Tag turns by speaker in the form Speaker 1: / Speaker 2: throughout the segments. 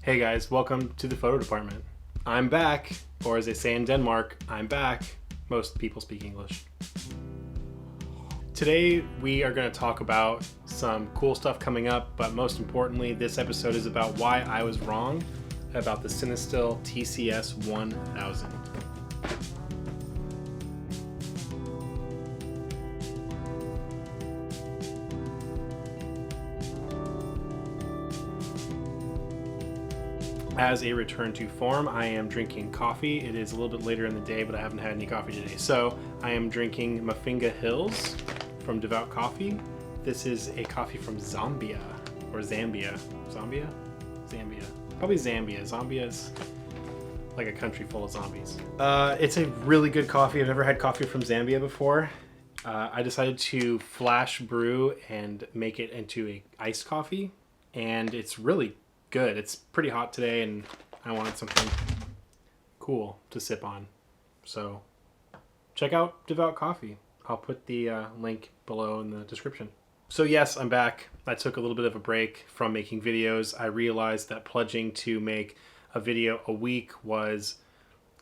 Speaker 1: Hey guys, welcome to the photo department. I'm back, or as they say in Denmark, I'm back. Most people speak English. Today we are going to talk about some cool stuff coming up, but most importantly, this episode is about why I was wrong about the CineStill TCS-1000. As a return to form, I am drinking coffee. It is a little bit later in the day, but I haven't had any coffee today. So I am drinking Mafinga Hills from Devout Coffee. This is a coffee from Zambia, or Zambia. Zambia? Zambia. Probably Zambia. Zambia is like a country full of zombies. It's a really good coffee. I've never had coffee from Zambia before. I decided to flash brew and make it into a iced coffee, and it's really good. It's pretty hot today and I wanted something cool to sip on. So check out Devout Coffee. I'll put the link below in the description. So yes, I'm back. I took a little bit of a break from making videos. I realized that pledging to make a video a week was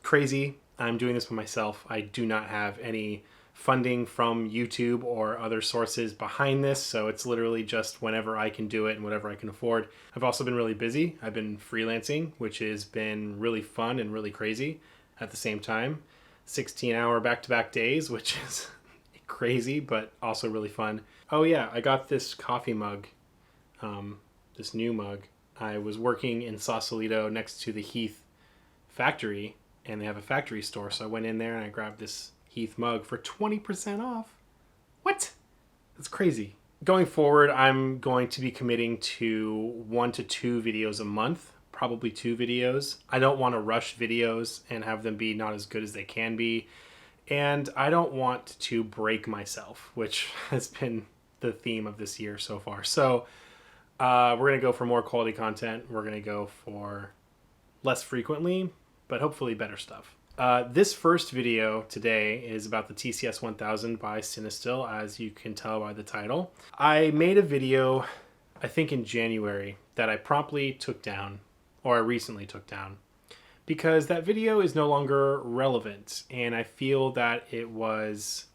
Speaker 1: crazy. I'm doing this by myself. I do not have any funding from YouTube or other sources behind this, so it's literally just whenever I can do it and whatever I can afford. I've also been really busy. I've been freelancing, which has been really fun and really crazy at the same time. 16-hour back-to-back days, which is crazy, but also really fun. Oh yeah, I got this coffee mug, this new mug. I was working in Sausalito next to the Heath factory, and they have a factory store, so I went in there and I grabbed this Heath mug for 20% off. What? That's crazy. Going forward, I'm going to be committing to 1 to 2 videos a month, probably 2 videos. I don't want to rush videos and have them be not as good as they can be. And I don't want to break myself, which has been the theme of this year so far. So we're going to go for more quality content. We're going to go for less frequently, but hopefully better stuff. This first video today is about the TCS-1000 by CineStill, as you can tell by the title. I made a video, I think in January, that I promptly took down, or I recently took down, because that video is no longer relevant, and I feel that it was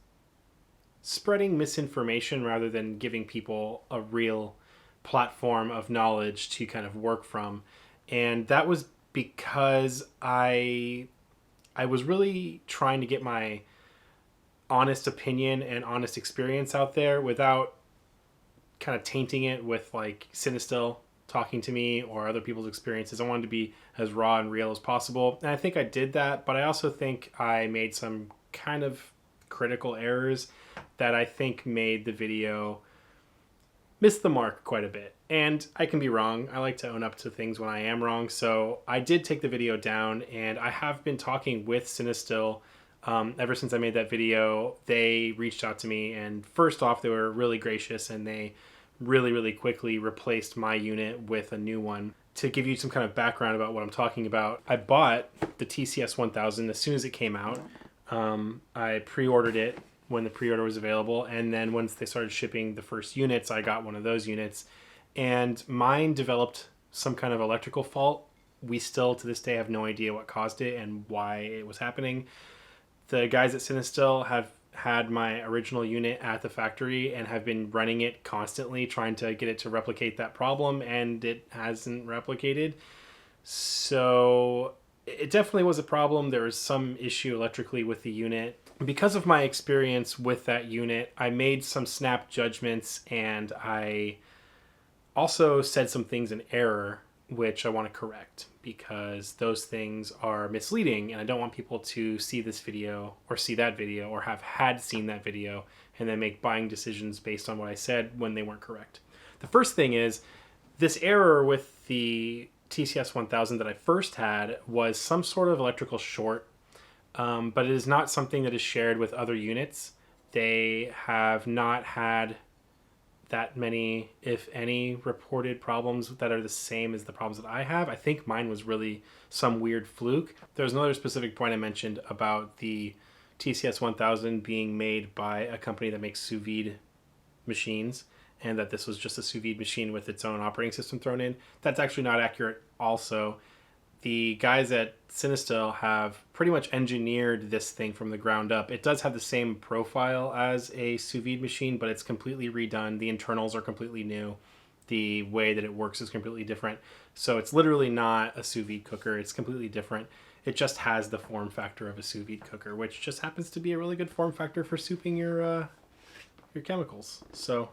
Speaker 1: spreading misinformation rather than giving people a real platform of knowledge to kind of work from. And that was because I was really trying to get my honest opinion and honest experience out there without kind of tainting it with like CineStill talking to me or other people's experiences. I wanted to be as raw and real as possible. And I think I did that, but I also think I made some kind of critical errors that I think made the video miss the mark quite a bit. And I can be wrong. I like to own up to things when I am wrong. So I did take the video down, and I have been talking with CineStill ever since I made that video. They reached out to me, and first off, they were really gracious, and they really quickly replaced my unit with a new one. To give you some kind of background about what I'm talking about, I bought the TCS-1000 as soon as it came out. I pre-ordered it when the pre-order was available, and then once they started shipping the first units, I got one of those units, and mine developed some kind of electrical fault. We still to this day have no idea what caused it and why it was happening. The guys at CineStill have had my original unit at the factory and have been running it constantly, trying to get it to replicate that problem, and it hasn't replicated. So it definitely was a problem. There was some issue electrically with the unit. Because of my experience with that unit, I made some snap judgments, and I also said some things in error, which I want to correct because those things are misleading, and I don't want people to see this video or see that video or have had seen that video and then make buying decisions based on what I said when they weren't correct. The first thing is this error with the TCS-1000 that I first had was some sort of electrical short, but it is not something that is shared with other units. They have not had that many, if any, reported problems that are the same as the problems that I have. I think mine was really some weird fluke. There's another specific point I mentioned about the TCS-1000 being made by a company that makes sous vide machines, and that this was just a sous vide machine with its own operating system thrown in. That's actually not accurate also. The guys at CineStill have pretty much engineered this thing from the ground up. It does have the same profile as a sous vide machine, but it's completely redone. The internals are completely new. The way that it works is completely different. So it's literally not a sous vide cooker. It's completely different. It just has the form factor of a sous vide cooker, which just happens to be a really good form factor for souping your chemicals. So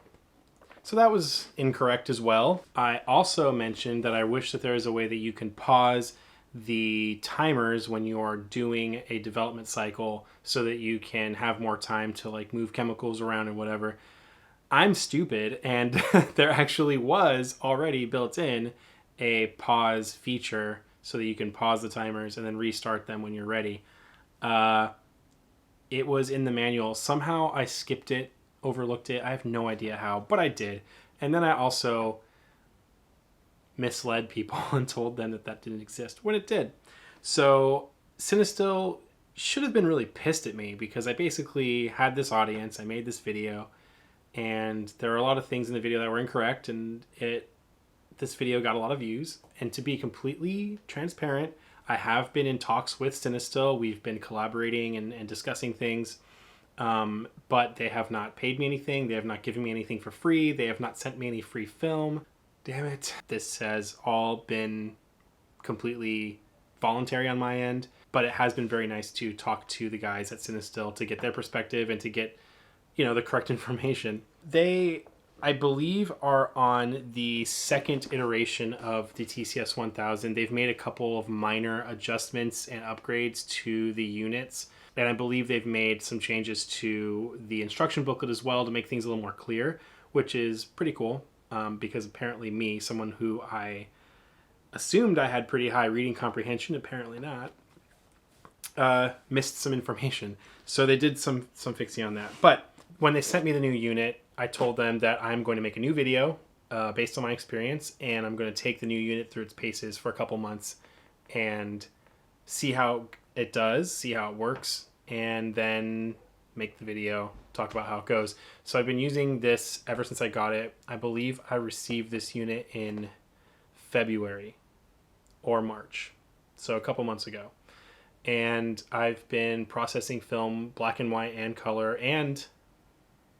Speaker 1: that was incorrect as well. I also mentioned that I wish that there is a way that you can pause the timers when you are doing a development cycle so that you can have more time to like move chemicals around and whatever. I'm stupid, and there actually was already built in a pause feature so that you can pause the timers and then restart them when you're ready. It was in the manual. Somehow I skipped it, overlooked it. I have no idea how, but I did. And then I also misled people and told them that didn't exist when it did. So CineStill should have been really pissed at me because I basically had this audience. I made this video, and there are a lot of things in the video that were incorrect, and this video got a lot of views. And to be completely transparent, I have been in talks with CineStill. We've been collaborating and discussing things, but they have not paid me anything. They have not given me anything for free. They have not sent me any free film. Damn it. This has all been completely voluntary on my end, but it has been very nice to talk to the guys at CineStill to get their perspective and to get, the correct information. They, I believe, are on the second iteration of the TCS-1000. They've made a couple of minor adjustments and upgrades to the units, and I believe they've made some changes to the instruction booklet as well to make things a little more clear, which is pretty cool. Because apparently me, someone who I assumed I had pretty high reading comprehension, apparently not, missed some information. So they did some fixing on that. But when they sent me the new unit, I told them that I'm going to make a new video based on my experience, and I'm going to take the new unit through its paces for a couple months and see how it does, see how it works, and then make the video, talk about how it goes. So I've been using this ever since I got it. I believe I received this unit in February or March, so a couple months ago. And I've been processing film, black and white and color, and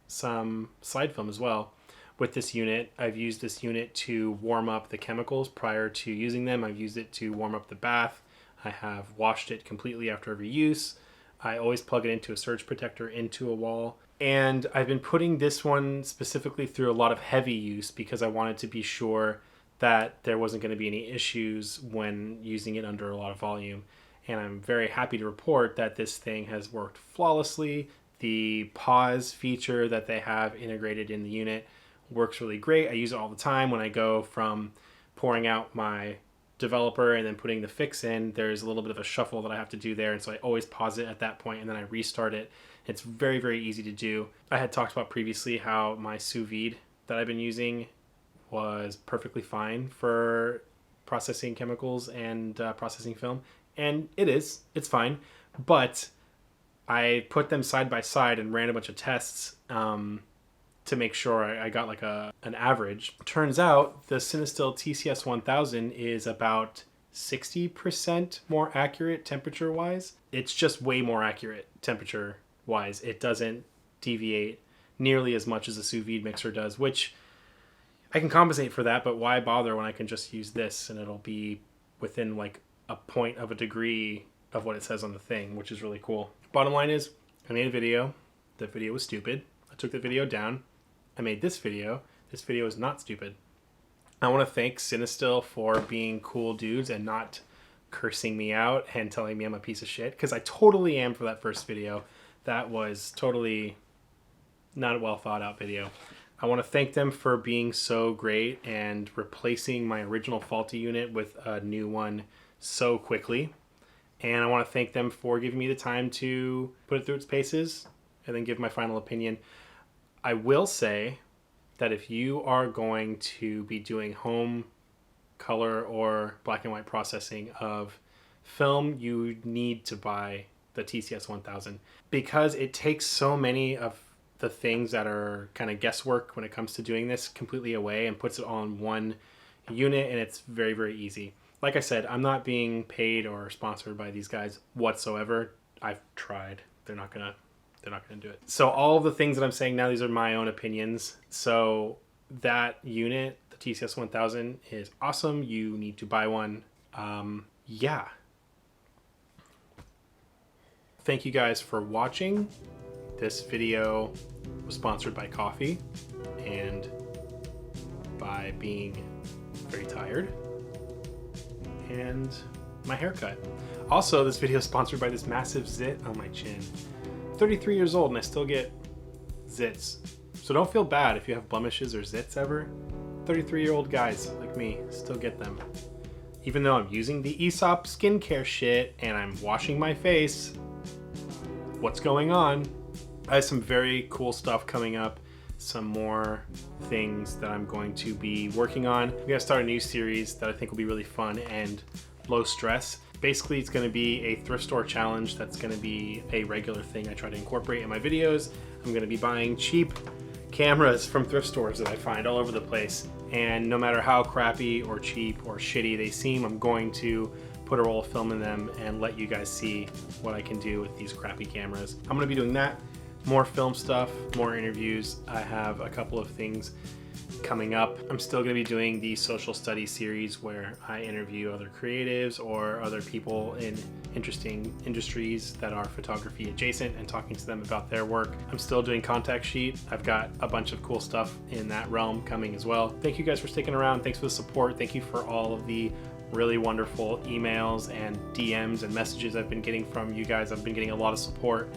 Speaker 1: some slide film as well with this unit. I've used this unit to warm up the chemicals prior to using them. I've used it to warm up the bath. I have washed it completely after every use. I always plug it into a surge protector into a wall. And I've been putting this one specifically through a lot of heavy use because I wanted to be sure that there wasn't going to be any issues when using it under a lot of volume. And I'm very happy to report that this thing has worked flawlessly. The pause feature that they have integrated in the unit works really great. I use it all the time when I go from pouring out my developer and then putting the fix in. There's a little bit of a shuffle that I have to do there, and so I always pause it at that point and then I restart it. It's very, very easy to do. I had talked about previously how my sous vide that I've been using was perfectly fine for processing chemicals and processing film, and it's fine, but I put them side by side and ran a bunch of tests to make sure I got like an average. Turns out the CineStill TCS-1000 is about 60% more accurate temperature-wise. It's just way more accurate temperature-wise. It doesn't deviate nearly as much as a sous vide mixer does, which I can compensate for that, but why bother when I can just use this and it'll be within like a point of a degree of what it says on the thing, which is really cool. Bottom line is, I made a video. The video was stupid. I took the video down. I made this video. This video is not stupid. I want to thank CineStill for being cool dudes and not cursing me out and telling me I'm a piece of shit, because I totally am for that first video. That was totally not a well thought out video. I want to thank them for being so great and replacing my original faulty unit with a new one so quickly. And I want to thank them for giving me the time to put it through its paces and then give my final opinion. I will say that if you are going to be doing home color or black and white processing of film, you need to buy the TCS-1000 because it takes so many of the things that are kind of guesswork when it comes to doing this completely away and puts it all in one unit, and it's very, very easy. Like I said, I'm not being paid or sponsored by these guys whatsoever. I've tried. They're not gonna do it. So all of the things that I'm saying now, these are my own opinions. So that unit, the TCS-1000, is awesome. You need to buy one. Yeah. Thank you guys for watching. This video was sponsored by coffee and by being very tired and my haircut. Also, this video is sponsored by this massive zit on my chin. 33 years old and I still get zits. So don't feel bad if you have blemishes or zits ever. 33-year-old guys like me still get them. Even though I'm using the Aesop skincare shit and I'm washing my face, what's going on? I have some very cool stuff coming up. Some more things that I'm going to be working on. We're gonna start a new series that I think will be really fun and low stress. Basically, it's gonna be a thrift store challenge that's gonna be a regular thing I try to incorporate in my videos. I'm gonna be buying cheap cameras from thrift stores that I find all over the place. And no matter how crappy or cheap or shitty they seem, I'm going to put a roll of film in them and let you guys see what I can do with these crappy cameras. I'm gonna be doing that. More film stuff, more interviews. I have a couple of things coming up. I'm still going to be doing the social studies series where I interview other creatives or other people in interesting industries that are photography adjacent and talking to them about their work. I'm still doing contact sheet. I've got a bunch of cool stuff in that realm coming as well. Thank you guys for sticking around. Thanks for the support. Thank you for all of the really wonderful emails and DMs and messages I've been getting from you guys. I've been getting a lot of support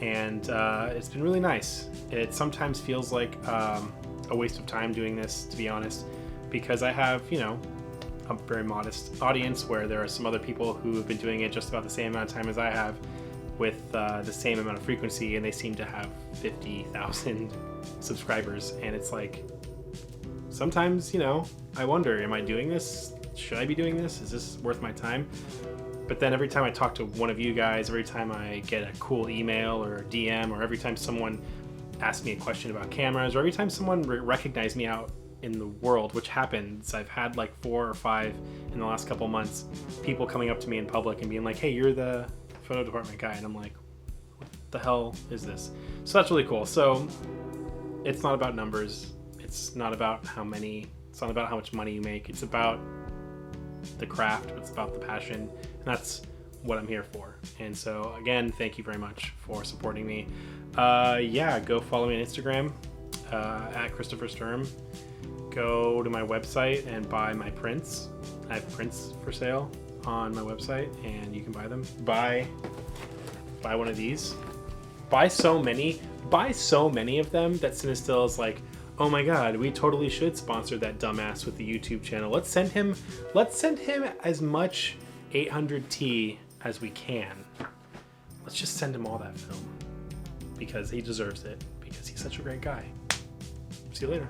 Speaker 1: and it's been really nice. It sometimes feels like a waste of time doing this, to be honest, because I have, you know, a very modest audience where there are some other people who have been doing it just about the same amount of time as I have with the same amount of frequency, and they seem to have 50,000 subscribers. And it's like, sometimes, you know, I wonder, am I doing this? Should I be doing this? Is this worth my time? But then every time I talk to one of you guys, every time I get a cool email or a DM, or every time someone asks me a question about cameras, or every time someone recognizes me out in the world, which happens, I've had like 4 or 5 in the last couple months, people coming up to me in public and being like, hey, you're the photo department guy. And I'm like, what the hell is this? So that's really cool. So it's not about numbers. It's not about how many, it's not about how much money you make. It's about the craft. It's about the passion. And that's what I'm here for. And so again, thank you very much for supporting me. Yeah, go follow me on Instagram at Christopher Sturm. Go to my website and buy my prints. I have prints for sale on my website and you can buy them. Buy one of these. Buy so many of them that CineStill is like, oh my god, we totally should sponsor that dumbass with the YouTube channel. Let's send him as much 800T as we can. Let's just send him all that film because he deserves it, because he's such a great guy. See you later.